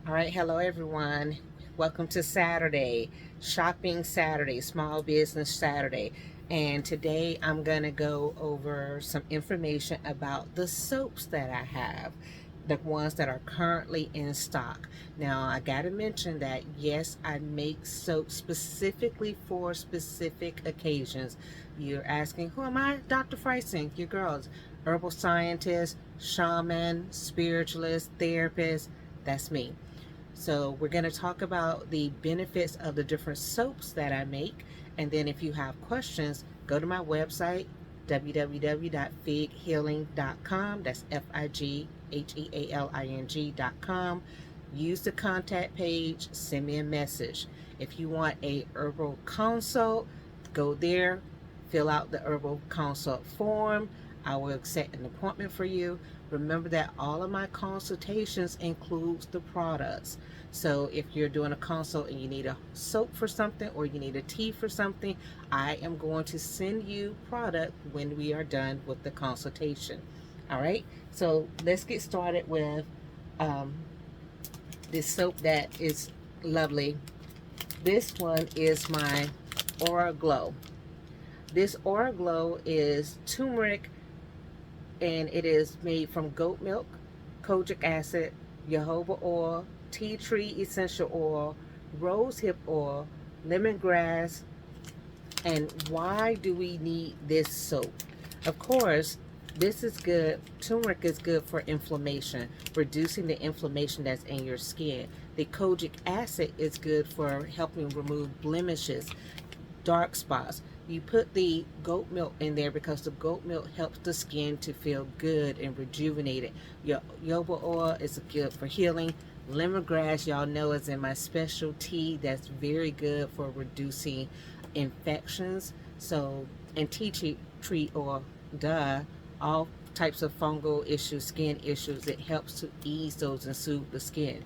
All right, hello everyone. Welcome to Saturday, Shopping Saturday, Small Business Saturday. And today I'm going to go over some information about the soaps that I have, the ones that are currently in stock. Now, I got to mention that yes, I make soap specifically for specific occasions. You're asking, who am I? Dr. Freising, your girls, herbal scientist, shaman, spiritualist, therapist. That's me. So we're going to talk about the benefits of the different soaps that I make. And then if you have questions, go to my website, www.fighealing.com. That's FIGHEALING.com. Use the contact page, send me a message. If you want a herbal consult, go there, fill out the herbal consult form. I will set an appointment for you. Remember that all of my consultations includes the products. So if you're doing a consult and you need a soap for something or you need a tea for something, I am going to send you product when we are done with the consultation. All right. So let's get started with um, this soap that is lovely. This one is my Aura Glow. This Aura Glow is turmeric and it is made from goat milk, kojic acid, jojoba oil, tea tree essential oil, rose hip oil, lemongrass. And why do we need this soap? Of course, this is good. Turmeric is good for inflammation, reducing the inflammation that's in your skin. The kojic acid is good for helping remove blemishes, dark spots. You put the goat milk in there because the goat milk helps the skin to feel good and rejuvenated. Your jojoba oil is good for healing. Lemongrass, y'all know, is in my special tea that's very good for reducing infections. So, and tea tree oil, duh, all types of fungal issues, skin issues, it helps to ease those and soothe the skin.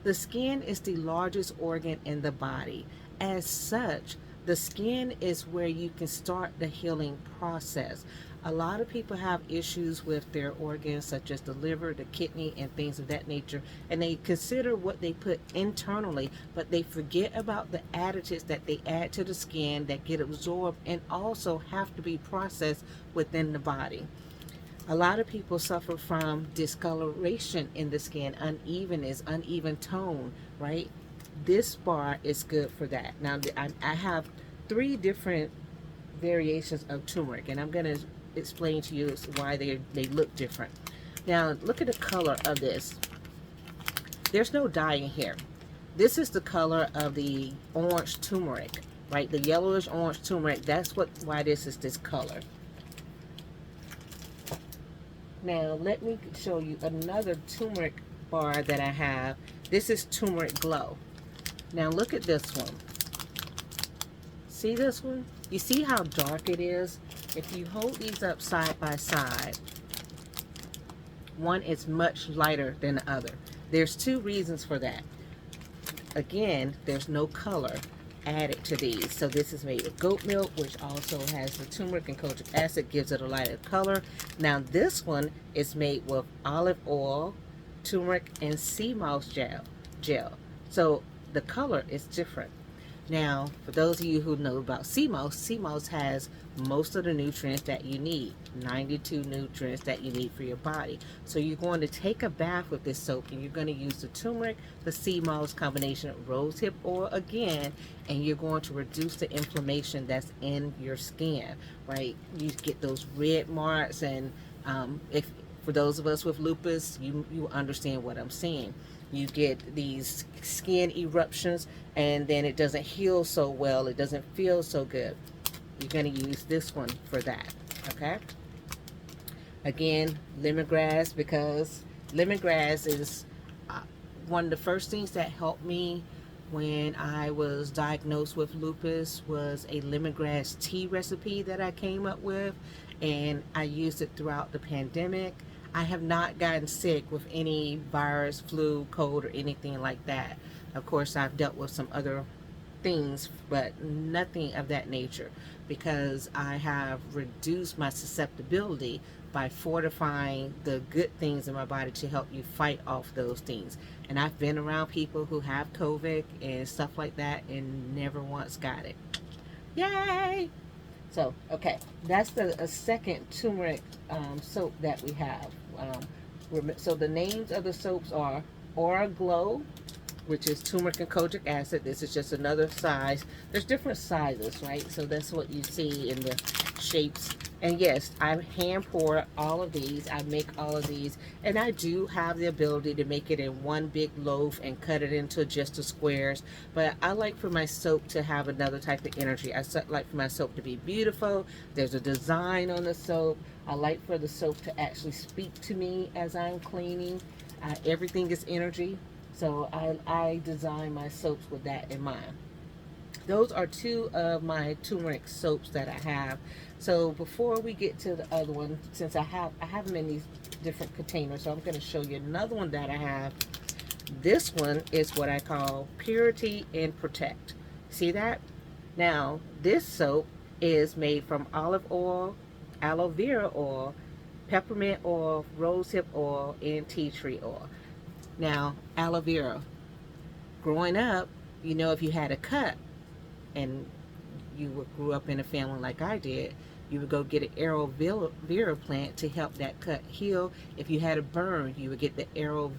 The skin is the largest organ in the body. As such, the skin is where you can start the healing process. A lot of people have issues with their organs, such as the liver, the kidney, and things of that nature, and they consider what they put internally, but they forget about the additives that they add to the skin that get absorbed and also have to be processed within the body. A lot of people suffer from discoloration in the skin, unevenness, uneven tone, right? This bar is good for that. Now, I have three different variations of turmeric, and I'm going to explain to you why they look different. Now, look at the color of this. There's no dye in here. This is the color of the orange turmeric, right? The yellowish orange turmeric. That's why this is this color. Now, let me show you another turmeric bar that I have. This is Turmeric Glow. Now, look at this one. See this one? You see how dark it is? If you hold these up side by side, one is much lighter than the other. There's two reasons for that. Again, there's no color added to these. So this is made with goat milk, which also has the turmeric and kojic acid, gives it a lighter color. Now this one is made with olive oil, turmeric, and sea moss gel. So the color is different. Now, for those of you who know about sea moss has most of the nutrients that you need, 92 nutrients that you need for your body. So you're going to take a bath with this soap and you're going to use the turmeric, the sea moss combination, rosehip oil again, and you're going to reduce the inflammation that's in your skin, right? You get those red marks, and if for those of us with lupus, you understand what I'm saying. You get these skin eruptions and then it doesn't heal so well, it doesn't feel so good. You're going to use this one for that. Okay, again, lemongrass, because lemongrass is one of the first things that helped me when I was diagnosed with lupus was a lemongrass tea recipe that I came up with, and I used it throughout the pandemic. I have not gotten sick with any virus, flu, cold, or anything like that. Of course, I've dealt with some other things, but nothing of that nature, because I have reduced my susceptibility by fortifying the good things in my body to help you fight off those things. And I've been around people who have COVID and stuff like that and never once got it. Yay! So, okay, that's the second turmeric soap that we have. So the names of the soaps are Aura Glow, which is turmeric and kojic acid. This is just another size. There's different sizes, right? So that's what you see in the shapes. And yes, I hand pour all of these. I make all of these. And I do have the ability to make it in one big loaf and cut it into just the squares. But I like for my soap to have another type of energy. I like for my soap to be beautiful. There's a design on the soap. I like for the soap to actually speak to me as I'm cleaning. Everything is energy. So I design my soaps with that in mind. Those are two of my turmeric soaps that I have. So before we get to the other one, since I have them in these different containers, so I'm going to show you another one that I have. This one is what I call Purity and Protect. See that? Now, this soap is made from olive oil, aloe vera oil, peppermint oil, rosehip oil, and tea tree oil. Now, aloe vera. Growing up, you know, if you had a cut and you grew up in a family like I did, you would go get an aloe vera plant to help that cut heal. If you had a burn, you would get the aloe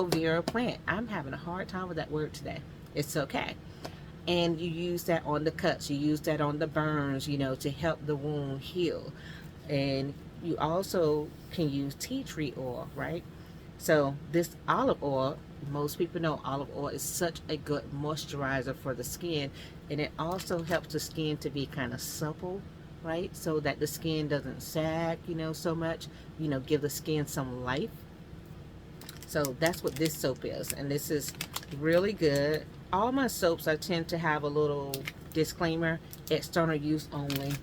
vera plant. I'm having a hard time with that word today. It's okay. And you use that on the cuts. You use that on the burns, you know, to help the wound heal. And you also can use tea tree oil, right? So this olive oil, most people know olive oil is such a good moisturizer for the skin, and it also helps the skin to be kind of supple, right? So that the skin doesn't sag, you know, so much, you know, give the skin some life. So that's what this soap is, and this is really good. All my soaps, I tend to have a little disclaimer, external use only,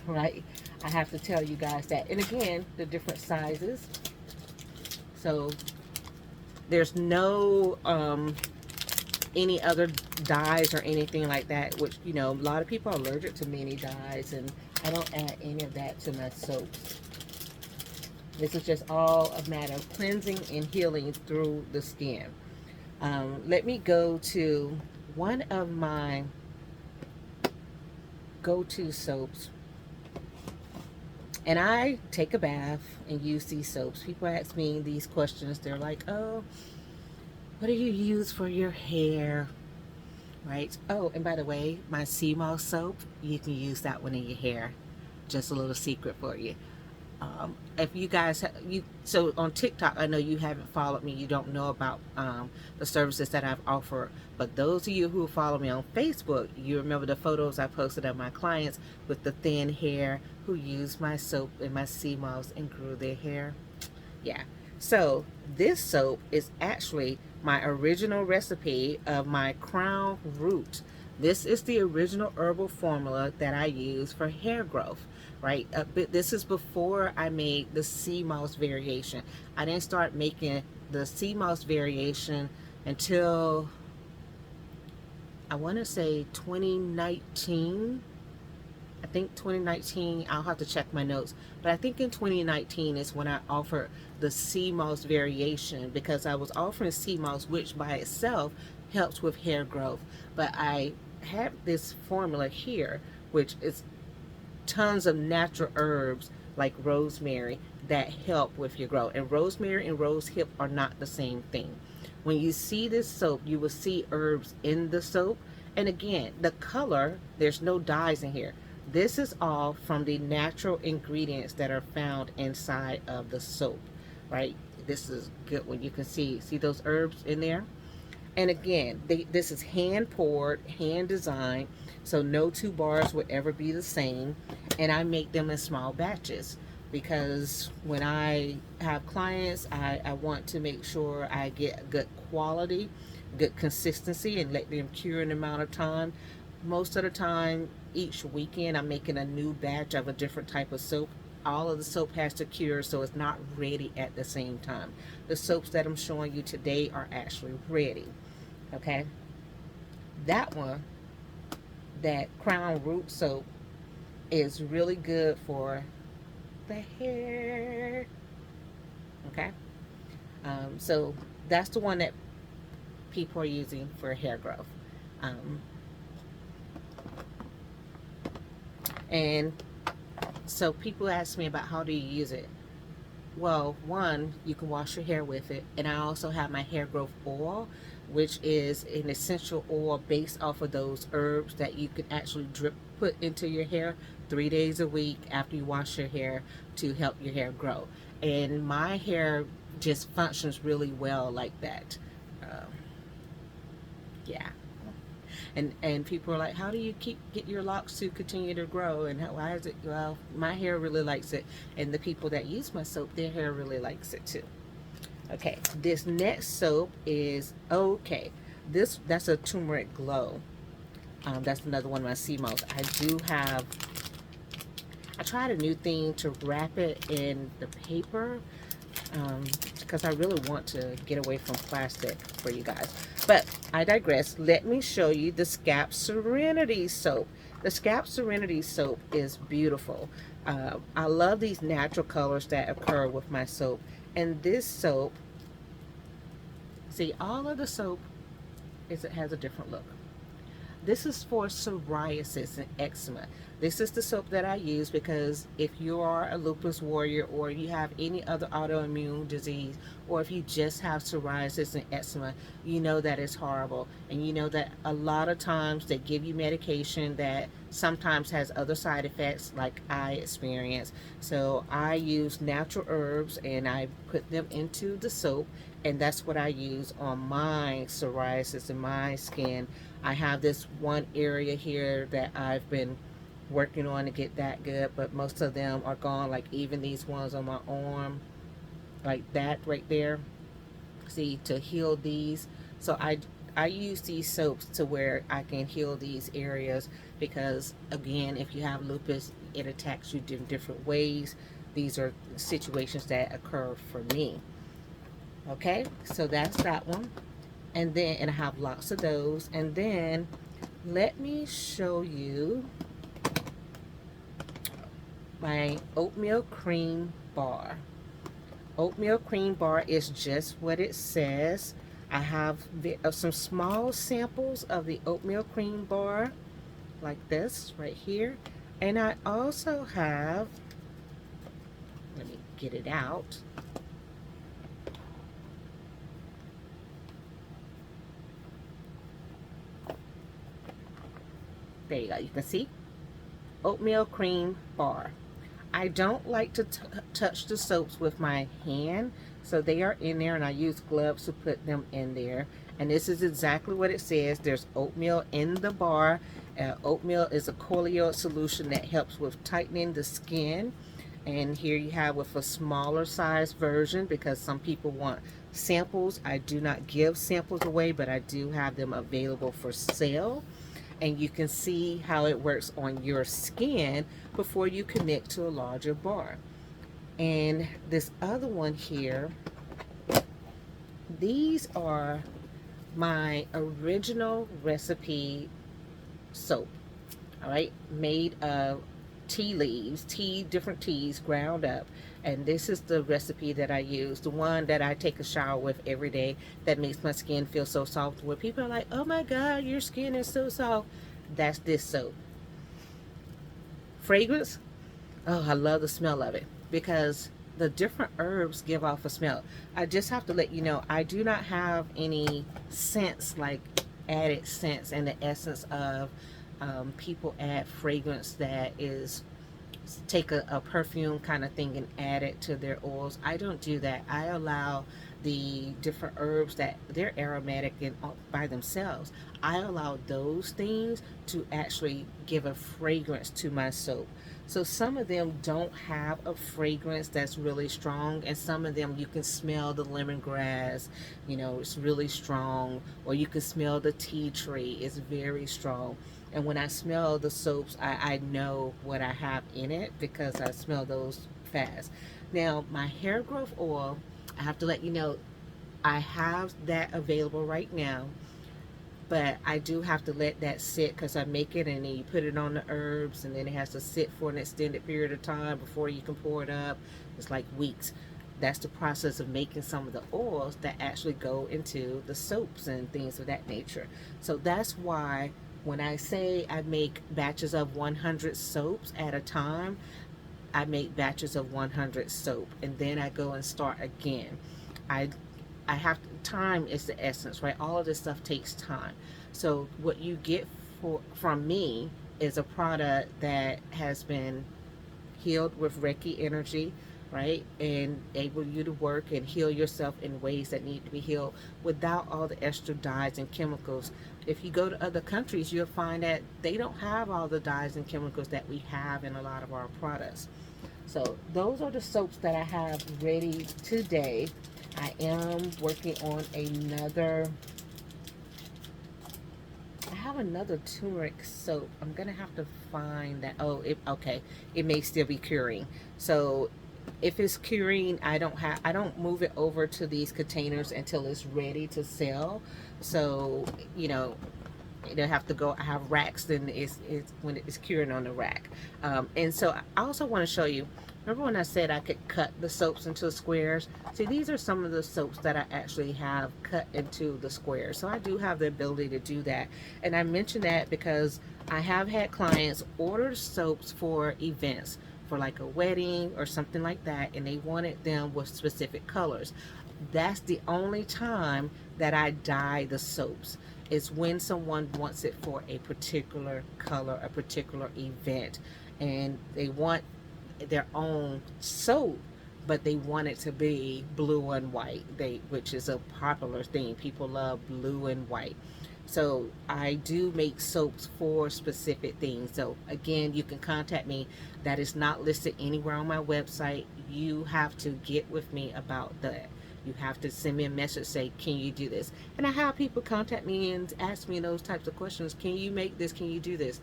right? I have to tell you guys that. And again, the different sizes. So there's no any other dyes or anything like that, which, you know, a lot of people are allergic to many dyes, and I don't add any of that to my soaps. This is just all a matter of cleansing and healing through the skin. Let me go to one of my go-to soaps. And I take a bath and use these soaps. People ask me these questions. They're like, oh, what do you use for your hair? Right? Oh, and by the way, my sea moss soap, you can use that one in your hair. Just a little secret for you. If you guys, so on TikTok, I know you haven't followed me. You don't know about the services that I've offered. But those of you who follow me on Facebook, you remember the photos I posted of my clients with the thin hair who used my soap and my sea moss and grew their hair. Yeah. So this soap is actually my original recipe of my crown root. This is the original herbal formula that I use for hair growth, right? But this is before I made the sea moss variation. I didn't start making the sea moss variation until, I want to say 2019. I think 2019, I'll have to check my notes, but I think in 2019 is when I offered the sea moss variation, because I was offering sea moss, which by itself helps with hair growth. But I have this formula here, which is tons of natural herbs like rosemary that help with your growth. And rosemary and rosehip are not the same thing. When you see this soap, you will see herbs in the soap. And again, the color, there's no dyes in here. This is all from the natural ingredients that are found inside of the soap, right? This is good when you can see those herbs in there. And again, this is hand poured, hand designed, so no two bars will ever be the same. And I make them in small batches because when I have clients, I want to make sure I get good quality, good consistency, and let them cure in an amount of time. Most of the time, each weekend, I'm making a new batch of a different type of soap. All of the soap has to cure, so it's not ready at the same time. The soaps that I'm showing you today are actually ready. Okay? That one, that Crown Root soap, is really good for the hair. Okay, so that's the one that people are using for hair growth. Um, and so people ask me about how do you use it. Well, one, you can wash your hair with it, and I also have my hair growth oil, which is an essential oil based off of those herbs that you can actually put into your hair 3 days a week after you wash your hair to help your hair grow. And my hair just functions really well like that. Um, yeah. And people are like, how do you get your locks to continue to grow, and why is it? Well, my hair really likes it, and the people that use my soap, their hair really likes it too. Okay, this next soap is okay. That's a turmeric glow. That's another one of my CMOs. I tried a new thing to wrap it in the paper, because I really want to get away from plastic for you guys. But I digress. Let me show you the Scalp Serenity soap. The Scalp Serenity soap is beautiful. I love these natural colors that occur with my soap. And this soap, see, all of the soap it has a different look. This is for psoriasis and eczema. This is the soap that I use because if you are a lupus warrior, or you have any other autoimmune disease, or if you just have psoriasis and eczema, you know that it's horrible. And you know that a lot of times they give you medication that sometimes has other side effects like I experience. So I use natural herbs and I put them into the soap, and that's what I use on my psoriasis and my skin. I have this one area here that I've been working on to get that good, but most of them are gone, like even these ones on my arm, like that right there. See, to heal these. So I use these soaps to where I can heal these areas, because again, if you have lupus, it attacks you in different ways. These are situations that occur for me. Okay, so that's that one. And I have lots of those. And then let me show you my oatmeal cream bar. Oatmeal cream bar is just what it says. I have some small samples of the oatmeal cream bar, like this right here. And I also have, let me get it out. There you go. You can see oatmeal cream bar. I don't like to touch the soaps with my hand, so they are in there, and I use gloves to put them in there. And this is exactly what it says. There's oatmeal in the bar. Oatmeal is a colloidal solution that helps with tightening the skin. And here you have with a smaller size version, because some people want samples. I do not give samples away, but I do have them available for sale. And you can see how it works on your skin before you connect to a larger bar. And this other one here, these are my original recipe soap, all right, made of tea leaves, different teas ground up. And this is the recipe that I use, the one that I take a shower with every day, that makes my skin feel so soft, where people are like, oh my god, your skin is so soft. That's this soap. Fragrance, oh, I love the smell of it, because the different herbs give off a smell. I just have to let you know, I do not have any scents, like added scents, and the essence of people add fragrance that is, take a perfume kind of thing and add it to their oils. I don't do that. I allow the different herbs that they're aromatic and by themselves. I allow those things to actually give a fragrance to my soap. So some of them don't have a fragrance that's really strong, and some of them you can smell the lemongrass, you know, it's really strong, or you can smell the tea tree, it's very strong. And when I smell the soaps, I know what I have in it, because I smell those fast. Now, my hair growth oil, I have to let you know, I have that available right now. but I do have to let that sit because I make it and then you put it on the herbs and then it has to sit for an extended period of time before you can pour it up. It's like weeks. That's the process of making some of the oils that actually go into the soaps and things of that nature. So that's why when I say I make batches of 100 soaps at a time, I make batches of 100 soap and then I go and start again. I I have time is the essence, right? All of this stuff takes time. So what you get from me is a product that has been healed with Reiki energy, right? And able you to work and heal yourself in ways that need to be healed without all the extra dyes and chemicals. If you go to other countries, you'll find that they don't have all the dyes and chemicals that we have in a lot of our products. So those are the soaps that I have ready today. I am working on another. I have another turmeric soap. I'm gonna have to find that. Oh, okay. It may still be curing. So if it's curing, I don't move it over to these containers until it's ready to sell. So they have to go. I have racks. Then it's when it's curing on the rack. And so I also want to show you. Remember when I said I could cut the soaps into squares? See, these are some of the soaps that I actually have cut into the squares. So I do have the ability to do that. And I mention that because I have had clients order soaps for events, for like a wedding or something like that, and they wanted them with specific colors. That's the only time that I dye the soaps. Is when someone wants it for a particular color, a particular event, and they want their own soap, but they want it to be blue and white. Which is a popular thing. People love blue and white. So I do make soaps for specific things. So again, you can contact me. That is not listed anywhere on my website. You have to get with me about that. You have to send me a message, say, can you do this? And I have people contact me and ask me those types of questions. Can you make this? Can you do this?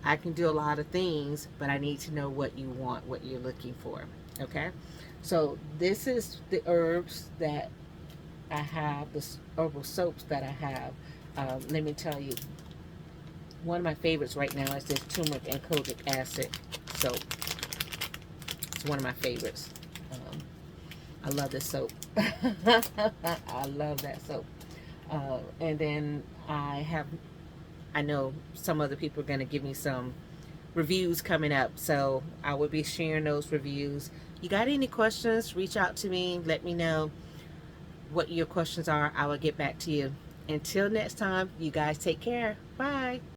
I can do a lot of things, but I need to know what you want, what you're looking for. Okay? So this is the herbs that I have, the herbal soaps that I have. Let me tell you, one of my favorites right now is this turmeric and kojic acid soap. It's one of my favorites. I love this soap. I love that soap. And then I know some other people are going to give me some reviews coming up. So I will be sharing those reviews. You got any questions? Reach out to me. Let me know what your questions are. I will get back to you. Until next time, you guys take care. Bye.